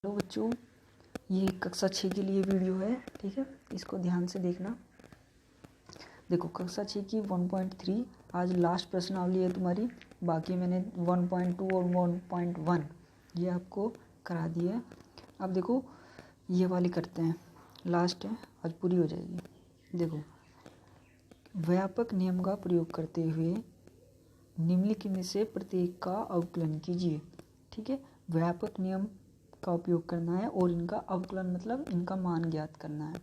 Hello बच्चों, ये कक्षा 6 के लिए वीडियो है। ठीक है, इसको ध्यान से देखना। देखो, कक्षा 6 की 1.3 आज लास्ट प्रश्नावली है तुम्हारी। बाकी मैंने 1.2 और 1.1 ये आपको करा दी है। अब देखो, ये वाली करते हैं, लास्ट है, आज पूरी हो जाएगी। देखो, व्यापक नियम का प्रयोग करते हुए निम्नलिखित में से प्रत्येक का अवकलन कीजिए। ठीक है, व्यापक नियम का उपयोग करना है और इनका अवकलन मतलब इनका मान ज्ञात करना है।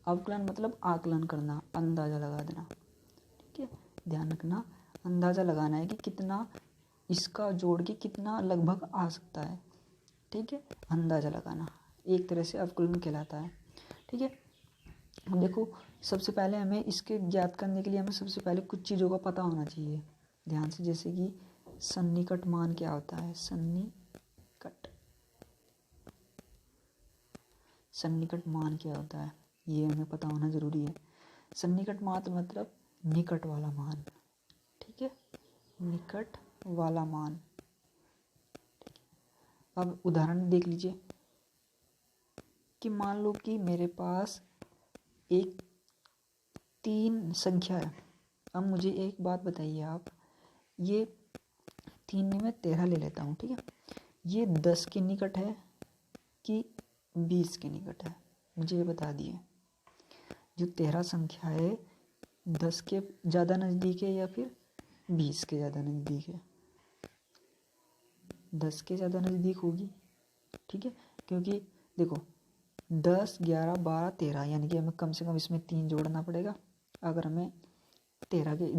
अवकलन मतलब आकलन करना, अंदाज़ा लगा देना। ठीक है, ध्यान रखना, अंदाज़ा लगाना है कि कितना इसका जोड़ के कितना लगभग आ सकता है। ठीक है, अंदाज़ा लगाना एक तरह से अवकलन कहलाता है। ठीक है, अब देखो, सबसे पहले हमें इसके ज्ञात करने के लिए हमें सबसे पहले कुछ चीज़ों का पता होना चाहिए ध्यान से, जैसे कि सन्निकट मान क्या होता है। सन्निकट मान क्या होता है ये हमें पता होना ज़रूरी है। सन्निकट मान मतलब निकट वाला मान। ठीक है, निकट वाला मान। अब उदाहरण देख लीजिए कि मान लो कि मेरे पास एक 3 संख्या है। अब मुझे एक बात बताइए आप, ये 3 में मैं 13 ले लेता हूँ। ठीक है, ये 10 के निकट है कि 20 के निकट है, मुझे ये बता दिए। जो 13 संख्या है 10 के ज़्यादा नज़दीक है या फिर 20 के ज़्यादा नज़दीक है। 10 के ज़्यादा नज़दीक होगी। ठीक है, क्योंकि देखो 10, 11, 12, 13 यानी कि हमें कम से कम इसमें 3 जोड़ना पड़ेगा। अगर हमें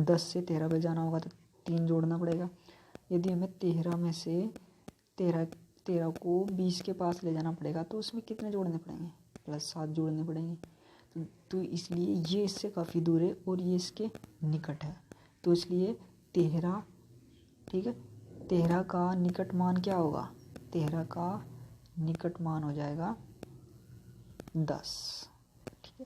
10 से 13 पे जाना होगा तो 3 जोड़ना पड़ेगा। यदि हमें 13 में से 13 को 20 के पास ले जाना पड़ेगा तो उसमें कितने जोड़ने पड़ेंगे, +7 जोड़ने पड़ेंगे। तो इसलिए ये इससे काफ़ी दूर है और ये इसके निकट है, तो इसलिए 13। ठीक है, 13 का निकट मान क्या होगा, 13 का निकट मान हो जाएगा 10। ठीक है,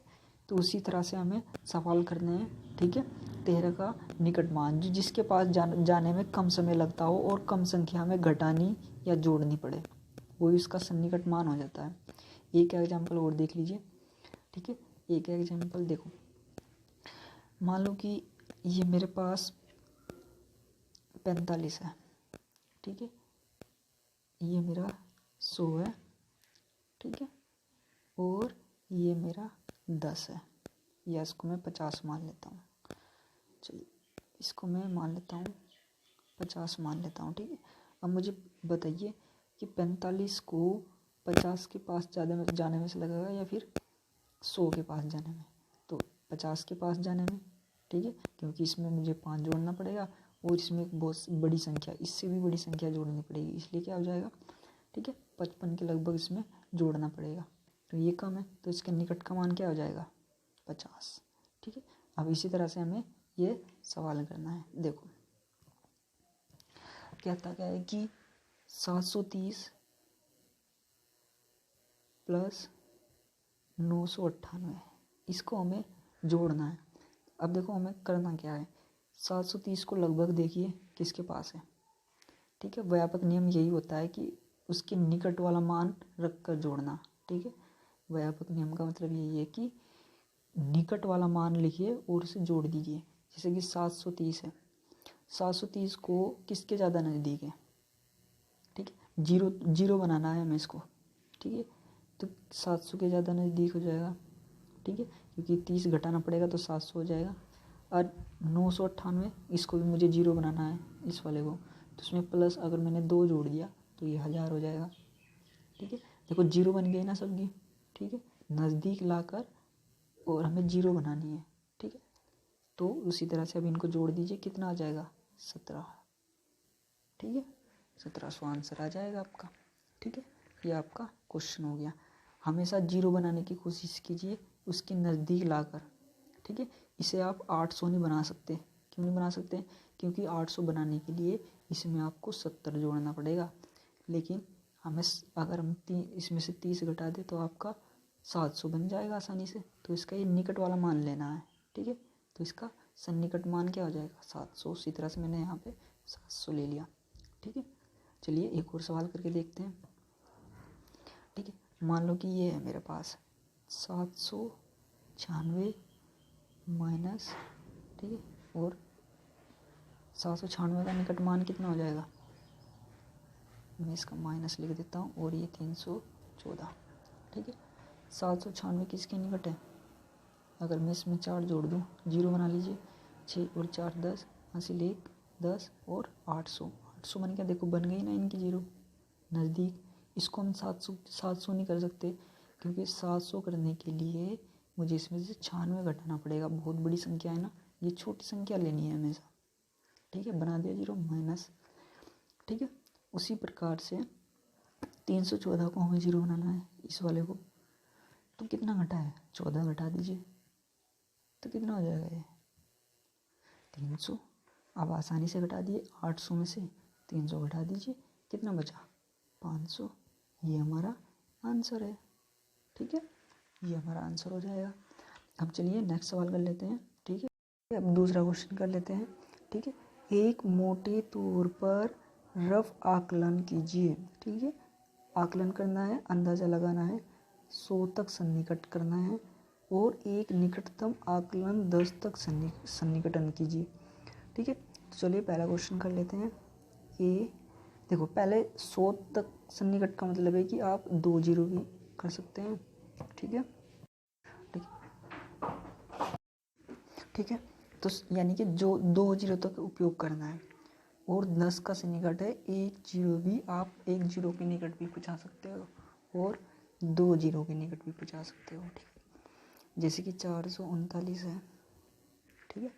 तो उसी तरह से हमें सवाल करने हैं। ठीक है, 13 का निकट मान जो जिसके पास जाने में कम समय लगता हो और कम संख्या में घटानी या जोड़नी पड़े, वही उसका सन्निकट मान हो जाता है। एक एग्जाम्पल और देख लीजिए। ठीक है, एक एग्जाम्पल देखो, मान लो कि ये मेरे पास 45 है। ठीक है, ये मेरा 100 है। ठीक है, और ये मेरा 10 है, या इसको मैं 50 मान लेता हूँ। चलिए, इसको मैं मान लेता हूँ 50 मान लेता हूँ। ठीक है, अब मुझे बताइए कि 45 को 50 के पास जाने में से लगेगा या फिर 100 के पास जाने में। तो 50 के पास जाने में। ठीक है, क्योंकि इसमें मुझे 5 जोड़ना पड़ेगा और इसमें एक बहुत बड़ी संख्या, इससे भी बड़ी संख्या जोड़नी पड़ेगी, इसलिए क्या हो जाएगा, ठीक है, 55 के लगभग इसमें जोड़ना पड़ेगा। तो ये कम है, तो इसके निकट का मान क्या हो जाएगा, 50। ठीक है, अब इसी तरह से हमें ये सवाल करना है। देखो, कहता क्या है कि 730 + 998, इसको हमें जोड़ना है। अब देखो, हमें करना क्या है, 730 को लगभग देखिए किसके पास है। ठीक है, व्यापक नियम यही होता है कि उसके निकट वाला मान रख कर जोड़ना। ठीक है, व्यापक नियम का मतलब यही है कि निकट वाला मान लिखिए और उसे जोड़ दीजिए। जैसे कि 730 है, 730 को किसके ज़्यादा नज़दीक है, ठीक है, जीरो बनाना है हमें इसको। ठीक है, तो 700 के ज़्यादा नज़दीक हो जाएगा। ठीक है, क्योंकि 30 घटाना पड़ेगा तो 700 हो जाएगा। और 998, इसको भी मुझे 0 बनाना है इस वाले को, तो उसमें प्लस अगर मैंने 2 जोड़ दिया तो ये 1000 हो जाएगा। ठीक है, देखो 0 बन गई ना सबकी। ठीक है, नज़दीक लाकर और हमें 0 बनानी है। ठीक है, तो उसी तरह से अब इनको जोड़ दीजिए, कितना आ जाएगा, 17। ठीक है, 1700 आंसर आ जाएगा आपका। ठीक है, ये आपका क्वेश्चन हो गया। हमेशा 0 बनाने की कोशिश कीजिए उसके नज़दीक लाकर। ठीक है, इसे आप 800 नहीं बना सकते। क्यों नहीं बना सकते, क्योंकि 800 बनाने के लिए इसमें आपको 70 जोड़ना पड़ेगा। लेकिन हमें अगर हम इसमें से 30 घटा दें तो आपका 700 बन जाएगा आसानी से। तो इसका ये निकट वाला मान लेना है। ठीक है, तो इसका सन्निकट मान क्या हो जाएगा, 700। उसी तरह से मैंने यहाँ पे 700 ले लिया। ठीक है, चलिए एक और सवाल करके देखते हैं। ठीक है, मान लो कि ये है मेरे पास 796 माइनस, ठीक है, और 796 का निकट मान कितना हो जाएगा, मैं इसका माइनस लिख देता हूँ, और ये 314, ठीक है। 796 किसके निकट है, अगर मैं इसमें 4 जोड़ दूँ, 0 बना लीजिए, 6 और 4 10, हासिल 1 10 और 800, 800 बन गया, देखो बन गई ना इनकी 0 नज़दीक। इसको हम 700 नहीं कर सकते, क्योंकि 700 करने के लिए मुझे इसमें से 96 घटाना पड़ेगा, बहुत बड़ी संख्या है ना, ये छोटी संख्या लेनी है हमेशा, ठीक है। बना दिया 0 माइनस, ठीक है। उसी प्रकार से 314 को हमें 0 बनाना है, इस वाले को, तो कितना घटा है, 14 घटा दीजिए, तो कितना हो जाएगा ये 300। अब आसानी से घटा दिए, 800 में से 300 घटा दीजिए, कितना बचा 500, ये हमारा आंसर है, ठीक है, ये हमारा आंसर हो जाएगा। अब चलिए नेक्स्ट सवाल कर लेते हैं, ठीक है। अब दूसरा क्वेश्चन कर लेते हैं, ठीक है। एक मोटे तौर पर रफ आकलन कीजिए, ठीक है। आकलन करना है, अंदाज़ा लगाना है, 100 तक सन्निकट करना है, और एक निकटतम आकलन 10 तक सन्निकटन कीजिए, ठीक है। तो चलिए पहला क्वेश्चन कर लेते हैं। देखो पहले 100 तक सन्निकट का मतलब है कि आप 2 0 भी कर सकते हैं, ठीक है, ठीक है। तो यानी कि जो 2 0 तक उपयोग करना है, और 10 का सन्निकट है 1 0 भी, आप 1 0 के निकट भी पहुँचा सकते हो, और 2 0 के निकट भी पहुँचा सकते हो, ठीक है। जैसे कि 439 है, ठीक है,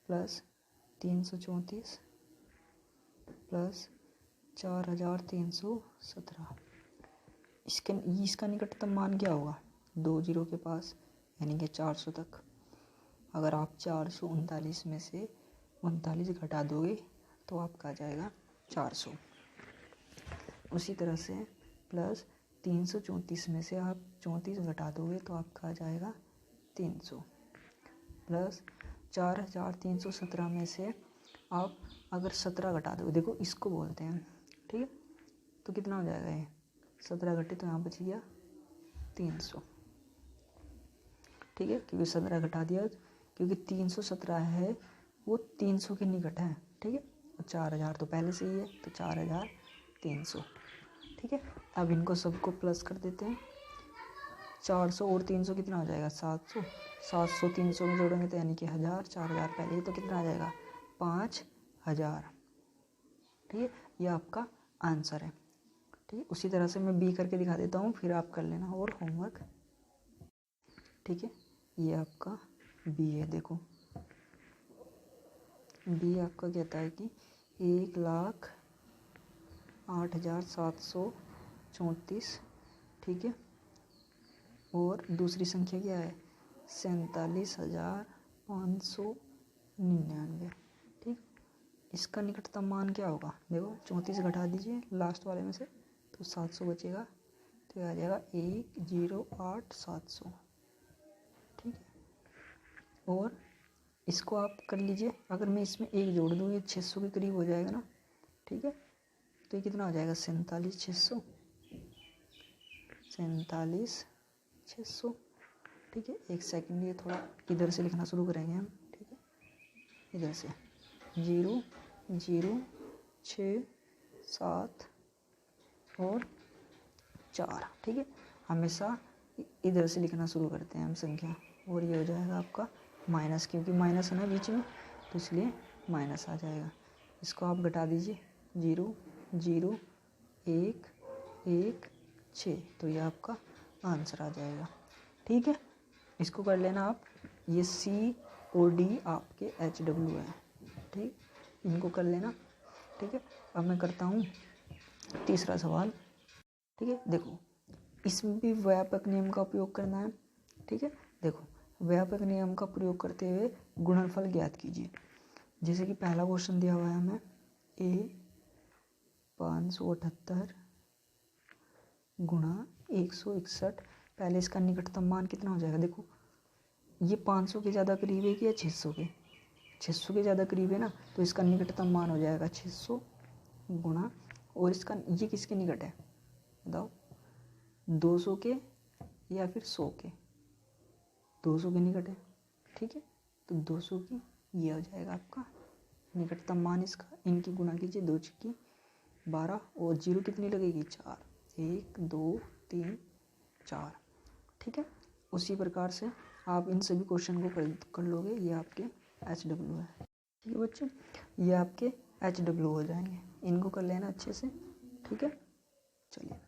प्लस 334 प्लस 4317, इसका निकटतम मान क्या होगा, 2 0 के पास, यानी कि 400 तक। अगर आप 439 में से 39 घटा दोगे तो आपका आ जाएगा 400। उसी तरह से प्लस 334 में से आप 34 घटा दोगे तो आपका आ जाएगा 300, प्लस 4317 में से आप अगर 17 घटा दोगे, देखो इसको बोलते हैं, ठीक है, तो कितना हो जाएगा ये 17 घटे तो यहाँ बच गया 300, ठीक है, क्योंकि 17 घटा दिया, क्योंकि 317 है वो 300 के निकट है, ठीक है, और 4000 तो पहले से ही है, तो 4300, ठीक है। अब इनको सबको प्लस कर देते हैं, 400 और 300 कितना हो जाएगा 700, 700 300 में जोड़ेंगे तो यानी कि 1000, 4000 पहले ही, तो कितना आ जाएगा 5000, ठीक है, ये आपका आंसर है, ठीक है। उसी तरह से मैं बी करके दिखा देता हूँ, फिर आप कर लेना और होमवर्क, ठीक है। ये आपका बी है, देखो बी आपका कहता है कि 1,08,734, ठीक है, और दूसरी संख्या क्या है 47,599, ठीक। इसका निकटतम मान क्या होगा, देखो 34 घटा दीजिए लास्ट वाले में से, तो 700 बचेगा, तो आ जाएगा 1,08,700, ठीक है। और इसको आप कर लीजिए, अगर मैं इसमें 1 जोड़ दूँ ये 600 के करीब हो जाएगा ना, ठीक है, तो ये कितना हो जाएगा 47,600, ठीक है। एक सेकंड, ये थोड़ा इधर से लिखना शुरू करेंगे हम, ठीक है, इधर से 0 0 6 7 और 4, ठीक है, हमेशा इधर से लिखना शुरू करते हैं हम संख्या, और ये हो जाएगा आपका माइनस, क्योंकि माइनस है ना बीच में, तो इसलिए माइनस आ जाएगा। इसको आप घटा दीजिए, 0 0 1 1 6, तो ये आपका आंसर आ जाएगा, ठीक है। इसको कर लेना आप, ये C और D आपके HW है, ठीक, इनको कर लेना, ठीक है। अब मैं करता हूँ तीसरा सवाल, ठीक है। देखो इसमें भी व्यापक नियम का उपयोग करना है, ठीक है। देखो व्यापक नियम का प्रयोग करते हुए गुणनफल ज्ञात कीजिए। जैसे कि पहला क्वेश्चन दिया हुआ है हमें, A 578 गुणा 161, पहले इसका निकटतम मान कितना हो जाएगा, देखो ये 500 के ज़्यादा करीब है कि या 600 के, 600 के ज़्यादा करीब है ना, तो इसका निकटतम मान हो जाएगा 600 गुणा, और इसका ये किसके निकट है बताओ, 200 के या फिर 100 के, 200 के निकट है, ठीक है। तो 200 की ये हो जाएगा आपका निकटतम मान इसका, इनकी गुणा कीजिए, 2 छक्की 12 और 0 कितनी लगेगी 4, 1 2 3 4, ठीक है। उसी प्रकार से आप इन सभी क्वेश्चन को कर लोगे। ये आपके HW है, ठीक है बच्चों, ये आपके HW हो जाएंगे, इनको कर लेना अच्छे से, ठीक है। चलिए।